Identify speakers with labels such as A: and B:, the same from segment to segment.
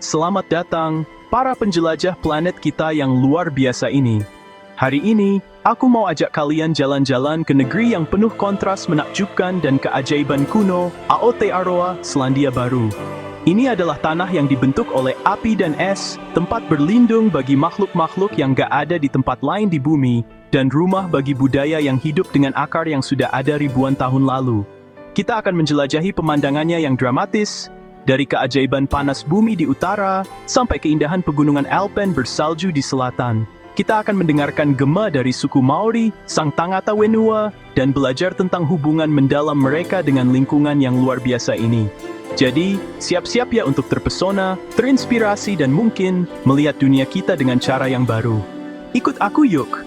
A: Selamat datang, para penjelajah planet kita yang luar biasa ini. Hari ini, aku mau ajak kalian jalan-jalan ke negeri yang penuh kontras menakjubkan dan keajaiban kuno, Aotearoa, Selandia Baru. Ini adalah tanah yang dibentuk oleh api dan es, tempat berlindung bagi makhluk-makhluk yang gak ada di tempat lain di bumi, dan rumah bagi budaya yang hidup dengan akar yang sudah ada ribuan tahun lalu. Kita akan menjelajahi pemandangannya yang dramatis, dari keajaiban panas bumi di utara, sampai keindahan pegunungan Alpen bersalju di selatan. Kita akan mendengarkan gema dari suku Maori, Sang Tangata Wenua, dan belajar tentang hubungan mendalam mereka dengan lingkungan yang luar biasa ini. Jadi, siap-siap ya untuk terpesona, terinspirasi dan mungkin melihat dunia kita dengan cara yang baru. Ikut aku yuk!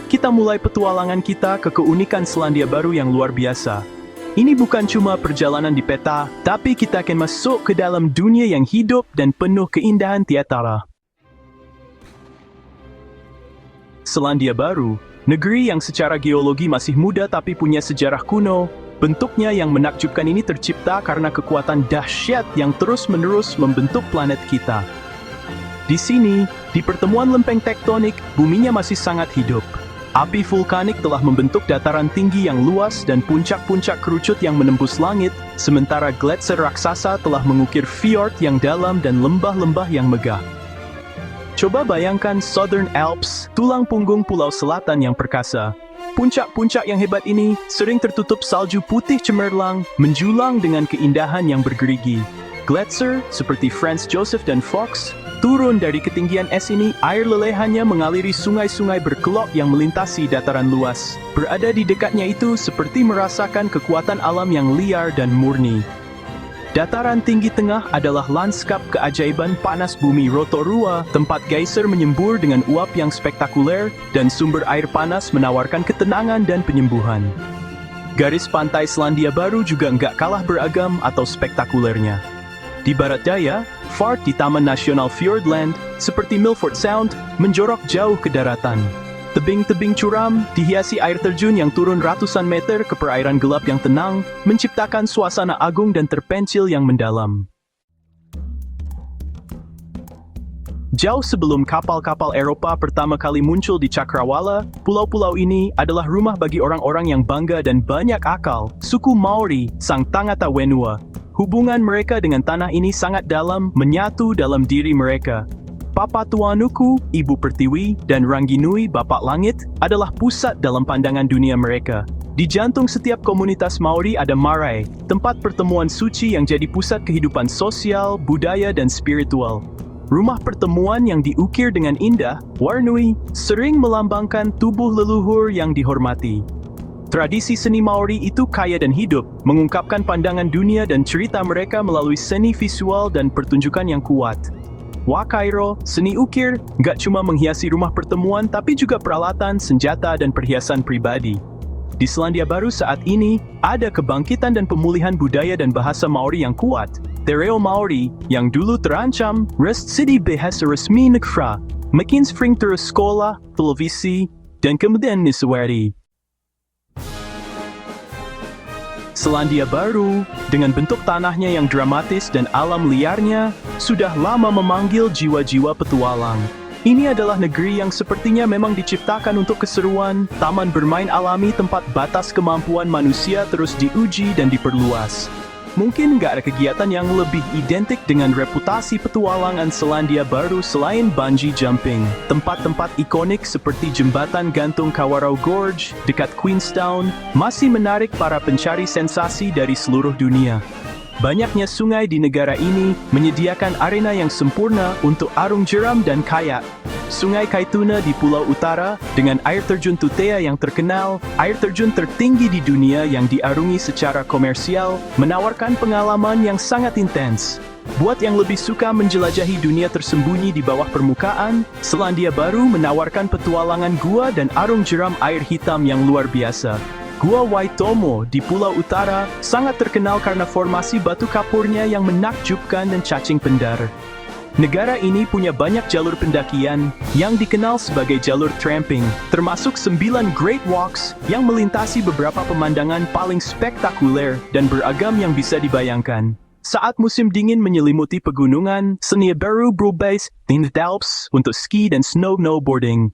A: Kita mulai petualangan kita ke keunikan Selandia Baru yang luar biasa. Ini bukan cuma perjalanan di peta, tapi kita akan masuk ke dalam dunia yang hidup dan penuh keindahan tiada. Selandia Baru, negeri yang secara geologi masih muda tapi punya sejarah kuno, bentuknya yang menakjubkan ini tercipta karena kekuatan dahsyat yang terus-menerus membentuk planet kita. Di sini, di pertemuan lempeng tektonik, buminya masih sangat hidup. Api vulkanik telah membentuk dataran tinggi yang luas dan puncak-puncak kerucut yang menembus langit, sementara gletser raksasa telah mengukir fjord yang dalam dan lembah-lembah yang megah. Coba bayangkan Southern Alps, tulang punggung pulau selatan yang perkasa. Puncak-puncak yang hebat ini sering tertutup salju putih cemerlang, menjulang dengan keindahan yang bergerigi. Gletser, seperti Franz Joseph dan Fox, turun dari ketinggian es ini, air lelehannya mengaliri sungai-sungai berkelok yang melintasi dataran luas. Berada di dekatnya itu seperti merasakan kekuatan alam yang liar dan murni. Dataran tinggi tengah adalah lanskap keajaiban panas bumi Rotorua, tempat geyser menyembur dengan uap yang spektakuler, dan sumber air panas menawarkan ketenangan dan penyembuhan. Garis pantai Selandia Baru juga nggak kalah beragam atau spektakulernya. Di barat daya, Fart di Taman Nasional Fiordland, seperti Milford Sound, menjorok jauh ke daratan. Tebing-tebing curam, dihiasi air terjun yang turun ratusan meter ke perairan gelap yang tenang, menciptakan suasana agung dan terpencil yang mendalam. Jauh sebelum kapal-kapal Eropa pertama kali muncul di Cakrawala, pulau-pulau ini adalah rumah bagi orang-orang yang bangga dan banyak akal, suku Maori, Sang Tangata Wenua. Hubungan mereka dengan tanah ini sangat dalam, menyatu dalam diri mereka. Papatuanuku, Ibu Pertiwi, dan Ranginui, Bapak Langit, adalah pusat dalam pandangan dunia mereka. Di jantung setiap komunitas Maori ada marae, tempat pertemuan suci yang jadi pusat kehidupan sosial, budaya, dan spiritual. Rumah pertemuan yang diukir dengan indah, warnui, sering melambangkan tubuh leluhur yang dihormati. Tradisi seni Maori itu kaya dan hidup, mengungkapkan pandangan dunia dan cerita mereka melalui seni visual dan pertunjukan yang kuat. Wakairo, seni ukir, gak cuma menghiasi rumah pertemuan tapi juga peralatan, senjata, dan perhiasan pribadi. Di Selandia Baru saat ini, ada kebangkitan dan pemulihan budaya dan bahasa Maori yang kuat. Tereo Maori, yang dulu terancam, rest city bahasa resmi negara, makin sering terus sekolah, televisi, dan kemudian niswari. Selandia Baru, dengan bentuk tanahnya yang dramatis dan alam liarnya, sudah lama memanggil jiwa-jiwa petualang. Ini adalah negeri yang sepertinya memang diciptakan untuk keseruan, taman bermain alami tempat batas kemampuan manusia terus diuji dan diperluas. Mungkin nggak ada kegiatan yang lebih identik dengan reputasi petualangan Selandia Baru selain bungee jumping. Tempat-tempat ikonik seperti jembatan gantung Kawarau Gorge dekat Queenstown masih menarik para pencari sensasi dari seluruh dunia. Banyaknya sungai di negara ini menyediakan arena yang sempurna untuk arung jeram dan kayak. Sungai Kaituna di Pulau Utara, dengan air terjun Tutea yang terkenal, air terjun tertinggi di dunia yang diarungi secara komersial, menawarkan pengalaman yang sangat intens. Buat yang lebih suka menjelajahi dunia tersembunyi di bawah permukaan, Selandia Baru menawarkan petualangan gua dan arung jeram air hitam yang luar biasa. Gua Waitomo di Pulau Utara sangat terkenal karena formasi batu kapurnya yang menakjubkan dan cacing pendar. Negara ini punya banyak jalur pendakian yang dikenal sebagai jalur tramping, termasuk 9 Great Walks yang melintasi beberapa pemandangan paling spektakuler dan beragam yang bisa dibayangkan. Saat musim dingin menyelimuti pegunungan, Selandia Baru berubah menjadi Alps untuk ski dan snowboarding.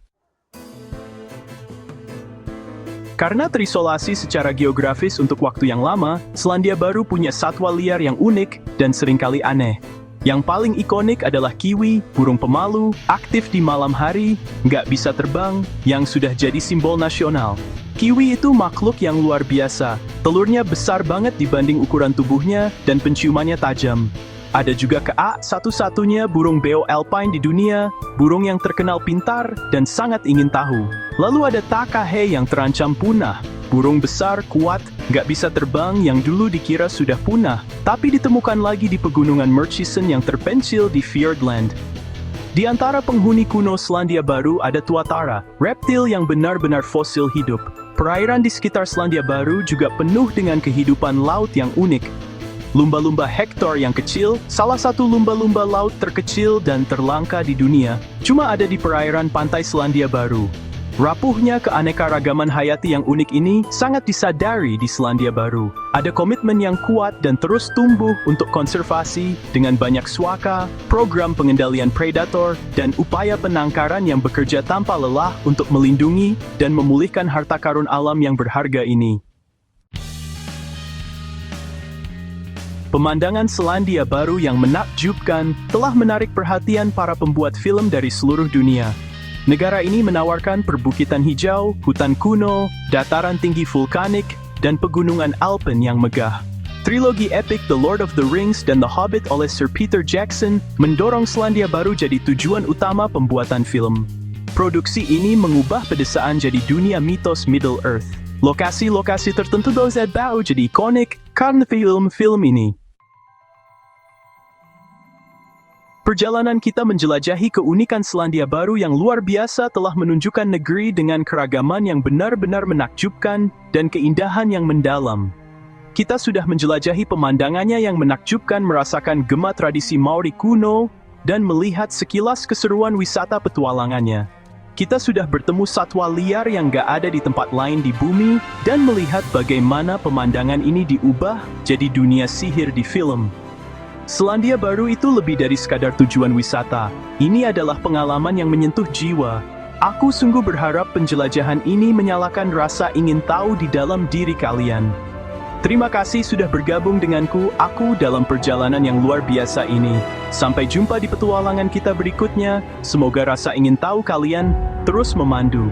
A: Karena terisolasi secara geografis untuk waktu yang lama, Selandia Baru punya satwa liar yang unik dan seringkali aneh. Yang paling ikonik adalah kiwi, burung pemalu, aktif di malam hari, nggak bisa terbang, yang sudah jadi simbol nasional. Kiwi itu makhluk yang luar biasa. Telurnya besar banget dibanding ukuran tubuhnya dan penciumannya tajam. Ada juga kea, satu-satunya burung beo alpine di dunia, burung yang terkenal pintar dan sangat ingin tahu. Lalu ada takahe yang terancam punah. Burung besar, kuat, nggak bisa terbang yang dulu dikira sudah punah, tapi ditemukan lagi di pegunungan Murchison yang terpencil di Fiordland. Di antara penghuni kuno Selandia Baru ada tuatara, reptil yang benar-benar fosil hidup. Perairan di sekitar Selandia Baru juga penuh dengan kehidupan laut yang unik. Lumba-lumba Hector yang kecil, salah satu lumba-lumba laut terkecil dan terlangka di dunia, cuma ada di perairan pantai Selandia Baru. Rapuhnya keanekaragaman hayati yang unik ini sangat disadari di Selandia Baru. Ada komitmen yang kuat dan terus tumbuh untuk konservasi dengan banyak swaka, program pengendalian predator, dan upaya penangkaran yang bekerja tanpa lelah untuk melindungi dan memulihkan harta karun alam yang berharga ini. Pemandangan Selandia Baru yang menakjubkan telah menarik perhatian para pembuat film dari seluruh dunia. Negara ini menawarkan perbukitan hijau, hutan kuno, dataran tinggi vulkanik, dan pegunungan Alpen yang megah. Trilogi epik The Lord of the Rings dan The Hobbit oleh Sir Peter Jackson mendorong Selandia Baru jadi tujuan utama pembuatan film. Produksi ini mengubah pedesaan jadi dunia mitos Middle Earth. Lokasi-lokasi tertentu baru jadi ikonik karena film-film ini. Perjalanan kita menjelajahi keunikan Selandia Baru yang luar biasa telah menunjukkan negeri dengan keragaman yang benar-benar menakjubkan dan keindahan yang mendalam. Kita sudah menjelajahi pemandangannya yang menakjubkan, merasakan gema tradisi Maori kuno, dan melihat sekilas keseruan wisata petualangannya. Kita sudah bertemu satwa liar yang gak ada di tempat lain di bumi, dan melihat bagaimana pemandangan ini diubah jadi dunia sihir di film. Selandia Baru itu lebih dari sekadar tujuan wisata. Ini adalah pengalaman yang menyentuh jiwa. Aku sungguh berharap penjelajahan ini menyalakan rasa ingin tahu di dalam diri kalian. Terima kasih sudah bergabung denganku, aku dalam perjalanan yang luar biasa ini. Sampai jumpa di petualangan kita berikutnya. Semoga rasa ingin tahu kalian terus memandu.